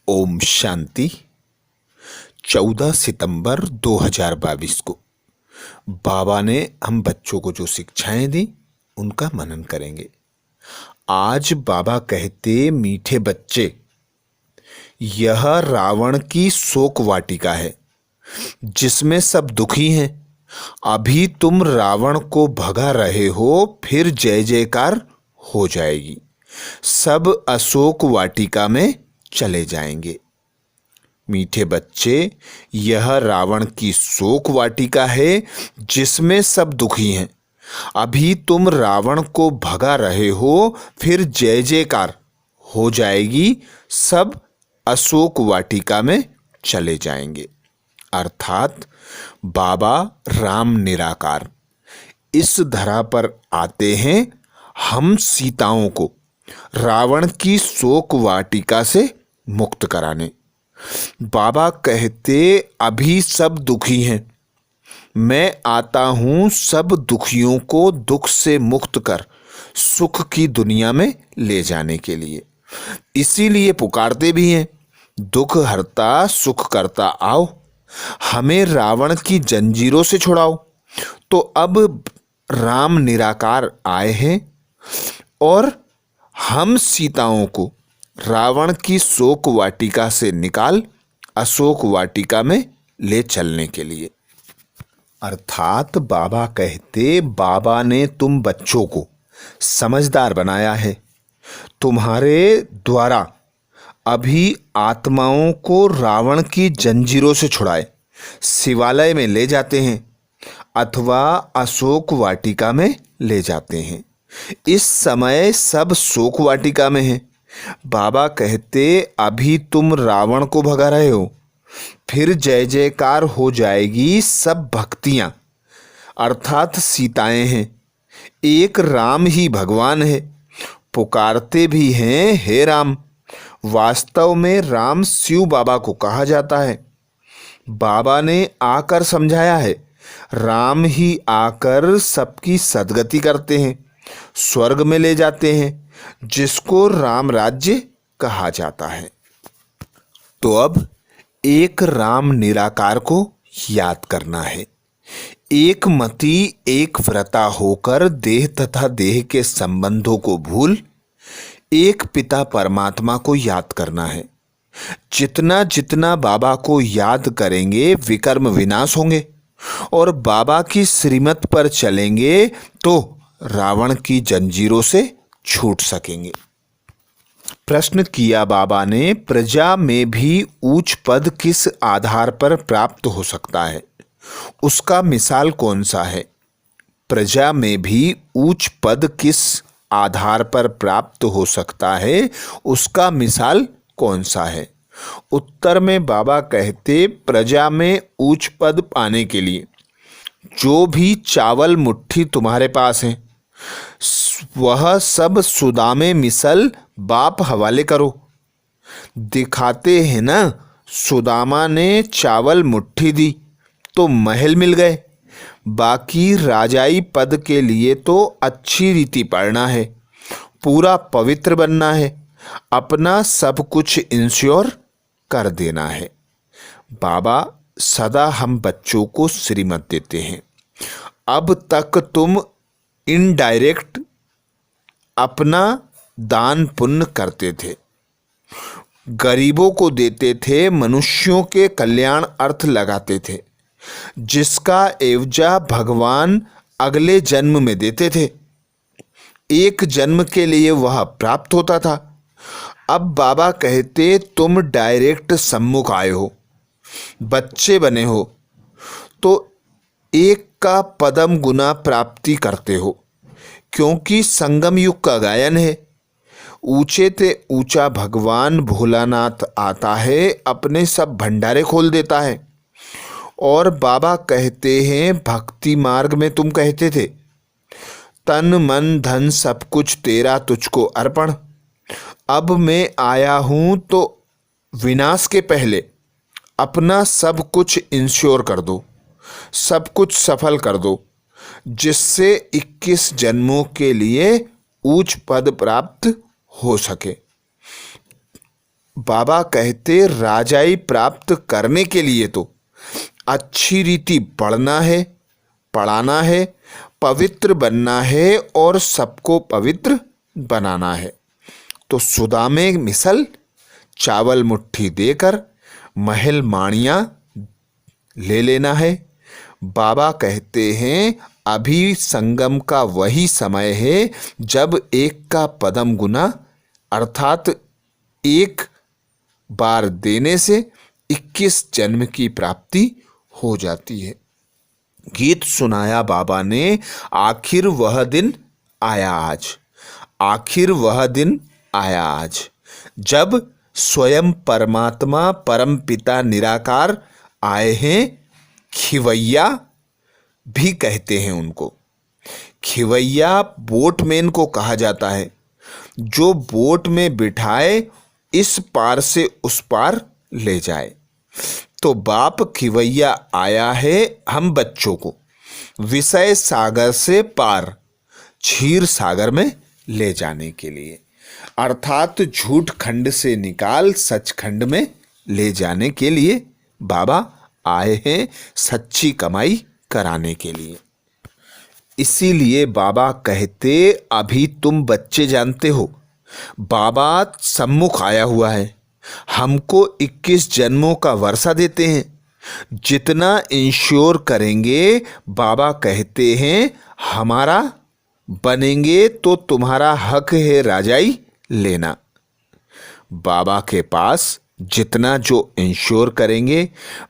ओम शांति। 14 सितंबर 2022 को बाबा ने हम बच्चों को जो शिक्षाएं दी उनका मनन करेंगे। आज बाबा कहते, मीठे बच्चे, यह रावण की शोक वाटिका है जिसमें सब दुखी हैं। अभी तुम रावण को भगा रहे हो, फिर जय जयकार हो जाएगी, सब अशोक वाटिका में चले जाएंगे। मीठे बच्चे, यह रावण की शोक वाटिका है जिसमें सब दुखी हैं। अभी तुम रावण को भगा रहे हो, फिर जय जयकार हो जाएगी, सब अशोक वाटिका में चले जाएंगे। अर्थात बाबा राम निराकार इस धरा पर आते हैं हम सीताओं को रावण की शोक वाटिका से मुक्त कराने। बाबा कहते, अभी सब दुखी हैं, मैं आता हूं सब दुखियों को दुख से मुक्त कर सुख की दुनिया में ले जाने के लिए। इसीलिए पुकारते भी हैं, दुख हरता सुख करता आओ, हमें रावण की जंजीरों से छुड़ाओ। तो अब राम निराकार आए हैं और हम सीताओं को रावण की शोक वाटिका से निकाल अशोक वाटिका में ले चलने के लिए। अर्थात बाबा कहते, बाबा ने तुम बच्चों को समझदार बनाया है। तुम्हारे द्वारा अभी आत्माओं को रावण की जंजीरों से छुड़ाए शिवालय में ले जाते हैं अथवा अशोक वाटिका में ले जाते हैं। इस समय सब शोक वाटिका में हैं। बाबा कहते, अभी तुम रावण को भगा रहे हो, फिर जय जयकार हो जाएगी, सब भक्तियां अर्थात सीताएं हैं। एक राम ही भगवान है, पुकारते भी हैं, हे राम। वास्तव में राम शिव बाबा को कहा जाता है। बाबा ने आकर समझाया है, राम ही आकर सबकी सद्गति करते हैं, स्वर्ग में ले जाते हैं, जिसको राम राज्य कहा जाता है। तो अब एक राम निराकार को याद करना है। एक मति एक व्रता होकर देह तथा देह के संबंधों को भूल एक पिता परमात्मा को याद करना है। जितना जितना बाबा को याद करेंगे विकर्म विनाश होंगे और बाबा की श्रीमत पर चलेंगे तो रावण की जंजीरों से छूट सकेंगे। प्रश्न किया बाबा ने, प्रजा में भी ऊंच पद किस आधार पर प्राप्त हो सकता है, उसका मिसाल कौन सा है? प्रजा में भी ऊंच पद किस आधार पर प्राप्त हो सकता है, उसका मिसाल कौन सा है? उत्तर में बाबा कहते, प्रजा में ऊंच पद पाने के लिए जो भी चावल मुट्ठी तुम्हारे पास है वह सब सुदामे मिसल बाप हवाले करो। दिखाते हैं ना, सुदामा ने चावल मुट्ठी दी तो महल मिल गए। बाकी राजाई पद के लिए तो अच्छी रीति पढ़ना है, पूरा पवित्र बनना है, अपना सब कुछ इंश्योर कर देना है। बाबा सदा हम बच्चों को श्रीमत देते हैं। अब तक तुम इनडायरेक्ट अपना दान पुण्य करते थे, गरीबों को देते थे, मनुष्यों के कल्याण अर्थ लगाते थे, जिसका एवजा भगवान अगले जन्म में देते थे। एक जन्म के लिए वह प्राप्त होता था। अब बाबा कहते, तुम डायरेक्ट सम्मुख आए हो, बच्चे बने हो, तो एक का पदम गुना प्राप्ति करते हो, क्योंकि संगम युग का गायन है। ऊंचे ते ऊंचा भगवान भोलानाथ आता है, अपने सब भंडारे खोल देता है। और बाबा कहते हैं, भक्ति मार्ग में तुम कहते थे, तन मन धन सब कुछ तेरा तुझको अर्पण। अब मैं आया हूं तो विनाश के पहले अपना सब कुछ इंश्योर कर दो, सब कुछ सफल कर दो, जिससे 21 जन्मों के लिए ऊंच पद प्राप्त हो सके। बाबा कहते राजाई प्राप्त करने के लिए तो अच्छी रीति पढ़ना है, पढ़ाना है, पवित्र बनना है और सबको पवित्र बनाना है। तो सुदामे मिसल चावल मुट्ठी देकर महल माणियाँ ले लेना है। बाबा कहते हैं अभी संगम का वही समय है जब एक का पदम गुना अर्थात एक बार देने से 21 जन्म की प्राप्ति हो जाती है। गीत सुनाया बाबा ने, आखिर वह दिन आया आज, आखिर वह दिन आया आज, जब स्वयं परमात्मा परम पिता निराकार आए हैं। खिवैया भी कहते हैं उनको। खिवैया बोटमैन को कहा जाता है, जो बोट में बिठाए इस पार से उस पार ले जाए। तो बाप खिवैया आया है हम बच्चों को विषय सागर से पार क्षीर सागर में ले जाने के लिए, अर्थात झूठ खंड से निकाल सच खंड में ले जाने के लिए बाबा आए हैं, सच्ची कमाई कराने के लिए। इसीलिए बाबा कहते अभी तुम बच्चे जानते हो बाबा सम्मुख आया हुआ है, हमको 21 जन्मों का वर्षा देते हैं। जितना इंश्योर करेंगे बाबा कहते हैं हमारा बनेंगे तो तुम्हारा हक है राजाई लेना। बाबा के पास जितना जो इंश्योर करेंगे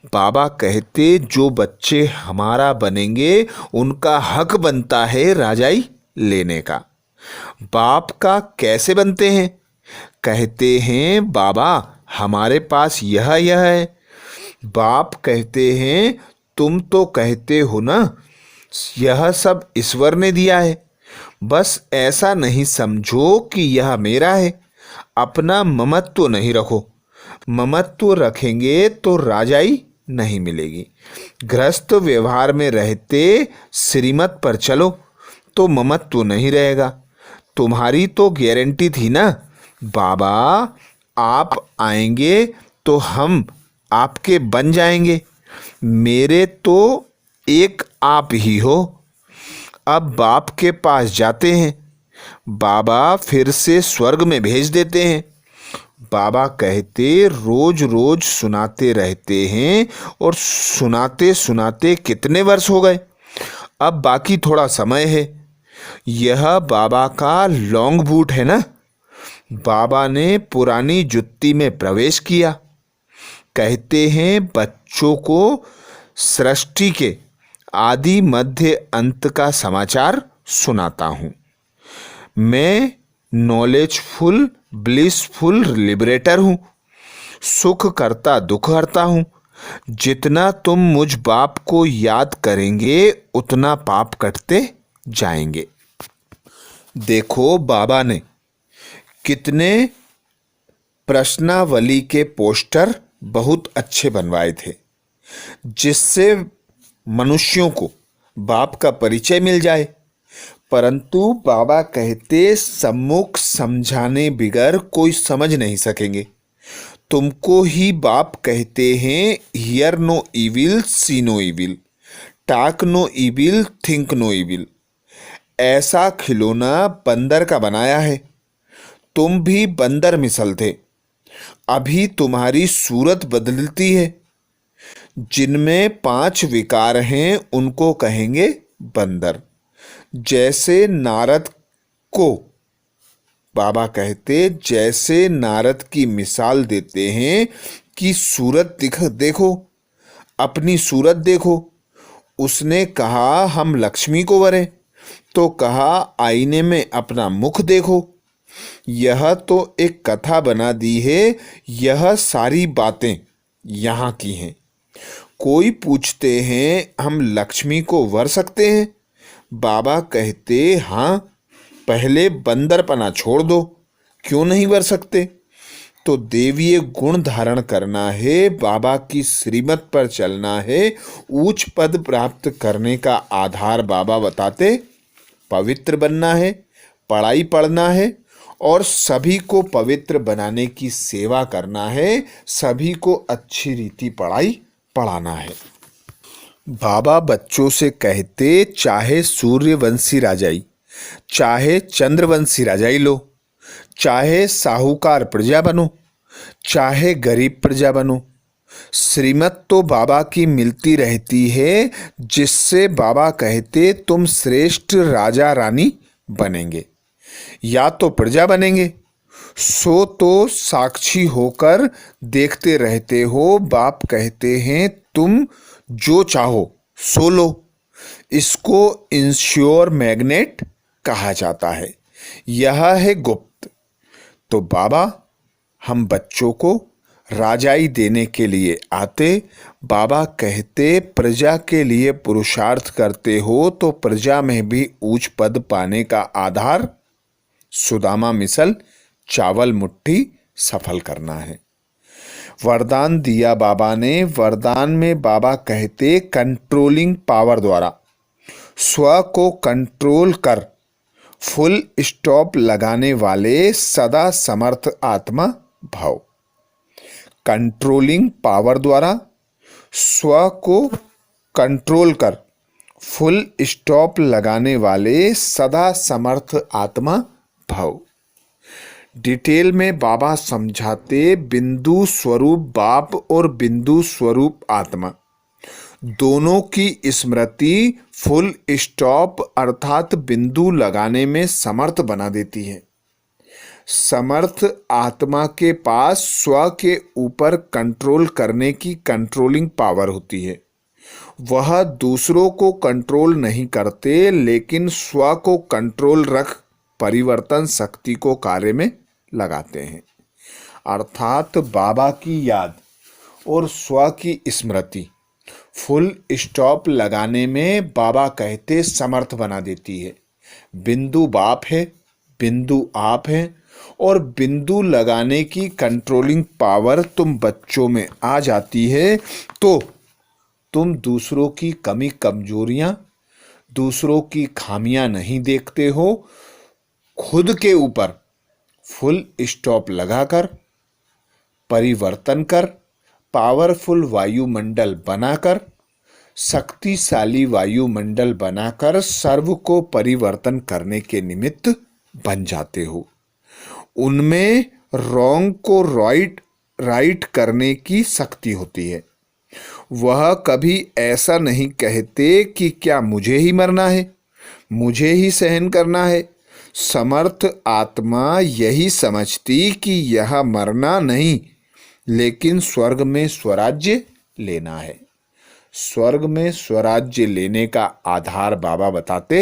बाबा कहते जो बच्चे हमारा बनेंगे उनका हक बनता है राजाई लेने का। बाप का कैसे बनते हैं? कहते हैं बाबा हमारे पास यह है। बाप कहते हैं तुम तो कहते हो ना यह सब ईश्वर ने दिया है, बस ऐसा नहीं समझो कि यह मेरा है। अपना ममत्व नहीं रखो, ममत्व रखेंगे तो राजाई नहीं मिलेगी। गृहस्थ व्यवहार में रहते श्रीमत पर चलो तो ममत्व नहीं रहेगा। तुम्हारी तो गारंटी थी ना बाबा आप आएंगे तो हम आपके बन जाएंगे, मेरे तो एक आप ही हो। अब बाप के पास जाते हैं, बाबा फिर से स्वर्ग में भेज देते हैं। बाबा कहते रोज रोज सुनाते रहते हैं और सुनाते सुनाते कितने वर्ष हो गए, अब बाकी थोड़ा समय है। यह बाबा का लॉन्ग बूट है ना। बाबा ने पुरानी जुत्ती में प्रवेश किया। कहते हैं बच्चों को सृष्टि के आदि मध्य अंत का समाचार सुनाता हूँ। मैं नॉलेजफुल ब्लिसफुल लिबरेटर हूँ, सुख करता दुख हरता हूँ। जितना तुम मुझ बाप को याद करेंगे उतना पाप कटते जाएंगे। देखो बाबा ने कितने प्रश्नावली के पोस्टर बहुत अच्छे बनवाए थे, जिससे मनुष्यों को बाप का परिचय मिल जाए। परंतु बाबा कहते सम्मुख समझाने बिगर कोई समझ नहीं सकेंगे। तुमको ही बाप कहते हैं hear no evil see no evil, talk no evil think no evil. ऐसा खिलौना बंदर का बनाया है, तुम भी बंदर मिसल थे। अभी तुम्हारी सूरत बदलती है। जिनमें 5 विकार हैं उनको कहेंगे बंदर। जैसे नारद को बाबा कहते जैसे नारद की मिसाल देते हैं कि सूरत देखो, अपनी सूरत देखो। उसने कहा हम लक्ष्मी को वरें, तो कहा आईने में अपना मुख देखो। यह तो एक कथा बना दी है, यह सारी बातें यहाँ की हैं। कोई पूछते हैं हम लक्ष्मी को वर सकते हैं? बाबा कहते हाँ, पहले बंदरपना छोड़ दो, क्यों नहीं वर सकते? तो देवीय गुण धारण करना है, बाबा की श्रीमत पर चलना है। उच्च पद प्राप्त करने का आधार बाबा बताते पवित्र बनना है, पढ़ाई पढ़ना है और सभी को पवित्र बनाने की सेवा करना है, सभी को अच्छी रीति पढ़ाई पढ़ाना है। बाबा बच्चों से कहते, चाहे सूर्यवंशी राजाई, चाहे चंद्रवंशी राजाई लो, चाहे साहूकार प्रजा बनो, चाहे गरीब प्रजा बनो, श्रीमत तो बाबा की मिलती रहती है, जिससे बाबा कहते तुम श्रेष्ठ राजा रानी बनेंगे या तो प्रजा बनेंगे। सो तो साक्षी होकर देखते रहते हो। बाप कहते हैं तुम जो चाहो सो लो। इसको इंश्योर मैग्नेट कहा जाता है। यह है गुप्त। तो बाबा हम बच्चों को राजाई देने के लिए आते। बाबा कहते प्रजा के लिए पुरुषार्थ करते हो तो प्रजा में भी ऊंच पद पाने का आधार सुदामा मिसल चावल मुट्ठी सफल करना है। वरदान दिया बाबा ने। वरदान में बाबा कहते कंट्रोलिंग पावर द्वारा स्व को कंट्रोल कर फुल स्टॉप लगाने वाले सदा समर्थ आत्मा भाव। कंट्रोलिंग पावर द्वारा स्व को कंट्रोल कर फुल स्टॉप लगाने वाले सदा समर्थ आत्मा भाव। डिटेल में बाबा समझाते बिंदु स्वरूप बाप और बिंदु स्वरूप आत्मा दोनों की स्मृति फुल स्टॉप अर्थात बिंदु लगाने में समर्थ बना देती है। समर्थ आत्मा के पास स्व के ऊपर कंट्रोल करने की कंट्रोलिंग पावर होती है। वह दूसरों को कंट्रोल नहीं करते, लेकिन स्व को कंट्रोल रख परिवर्तन शक्ति को कार्य में लगाते हैं। अर्थात बाबा की याद और स्व की स्मृति फुल स्टॉप लगाने में बाबा कहते समर्थ बना देती है। बिंदु बाप है, बिंदु आप है और बिंदु लगाने की कंट्रोलिंग पावर तुम बच्चों में आ जाती है तो तुम दूसरों की कमी कमजोरियां, दूसरों की खामियां नहीं देखते हो। खुद के ऊपर फुल स्टॉप लगाकर परिवर्तन कर पावरफुल वायुमंडल बनाकर शक्तिशाली वायुमंडल बनाकर सर्व को परिवर्तन करने के निमित्त बन जाते हो। उनमें रॉन्ग को राइट करने की शक्ति होती है। वह कभी ऐसा नहीं कहते कि क्या मुझे ही मरना है, मुझे ही सहन करना है। समर्थ आत्मा यही समझती कि यह मरना नहीं, लेकिन स्वर्ग में स्वराज्य लेना है। स्वर्ग में स्वराज्य लेने का आधार बाबा बताते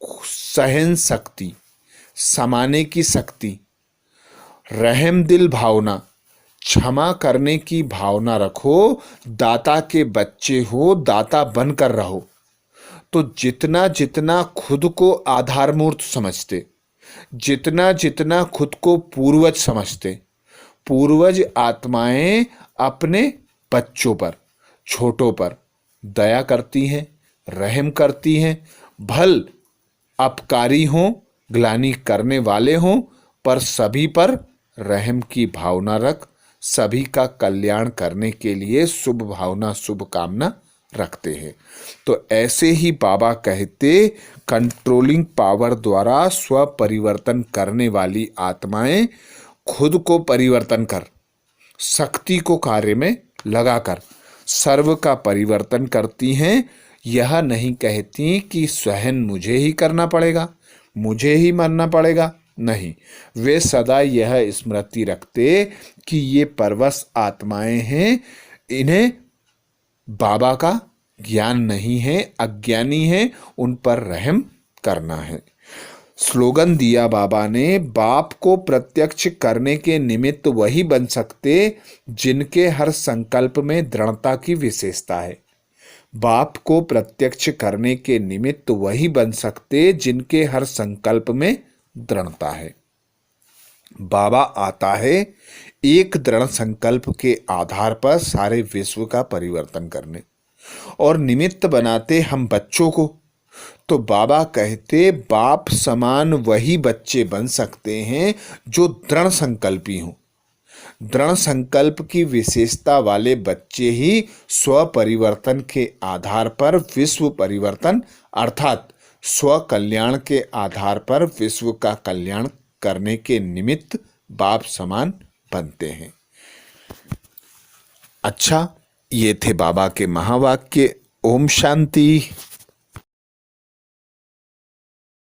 सहन शक्ति, समाने की शक्ति, रहम दिल भावना, क्षमा करने की भावना रखो। दाता के बच्चे हो, दाता बनकर रहो। तो जितना जितना खुद को आधार मूर्त समझते, जितना जितना खुद को पूर्वज समझते, पूर्वज आत्माएं अपने बच्चों पर, छोटों पर दया करती हैं, रहम करती हैं। भल अपकारी हों, ग्लानि करने वाले हों, पर सभी पर रहम की भावना रख सभी का कल्याण करने के लिए शुभ भावना, शुभ कामना रखते हैं। तो ऐसे ही बाबा कहते कंट्रोलिंग पावर द्वारा स्व परिवर्तन करने वाली आत्माएं खुद को परिवर्तन कर शक्ति को कार्य में लगाकर सर्व का परिवर्तन करती हैं। यह नहीं कहती कि सहन मुझे ही करना पड़ेगा, मुझे ही मरना पड़ेगा। नहीं, वे सदा यह स्मृति रखते कि ये परवश आत्माएं हैं, इन्हें बाबा का ज्ञान नहीं है, अज्ञानी है, उन पर रहम करना है। स्लोगन दिया बाबा ने, बाप को प्रत्यक्ष करने के निमित्त वही बन सकते जिनके हर संकल्प में दृढ़ता की विशेषता है। बाप को प्रत्यक्ष करने के निमित्त वही बन सकते जिनके हर संकल्प में दृढ़ता है। बाबा आता है एक दृढ़ संकल्प के आधार पर सारे विश्व का परिवर्तन करने और निमित्त बनाते हम बच्चों को तो बाबा कहते बाप समान वही बच्चे बन सकते हैं जो दृढ़ संकल्पी हों। दृढ़ संकल्प की विशेषता वाले बच्चे ही स्व परिवर्तन के आधार पर विश्व परिवर्तन अर्थात स्व कल्याण के आधार पर विश्व का कल्याण करने के निमित्त बाप समान बनते हैं। अच्छा, ये थे बाबा के महावाक्य। ओम शांति।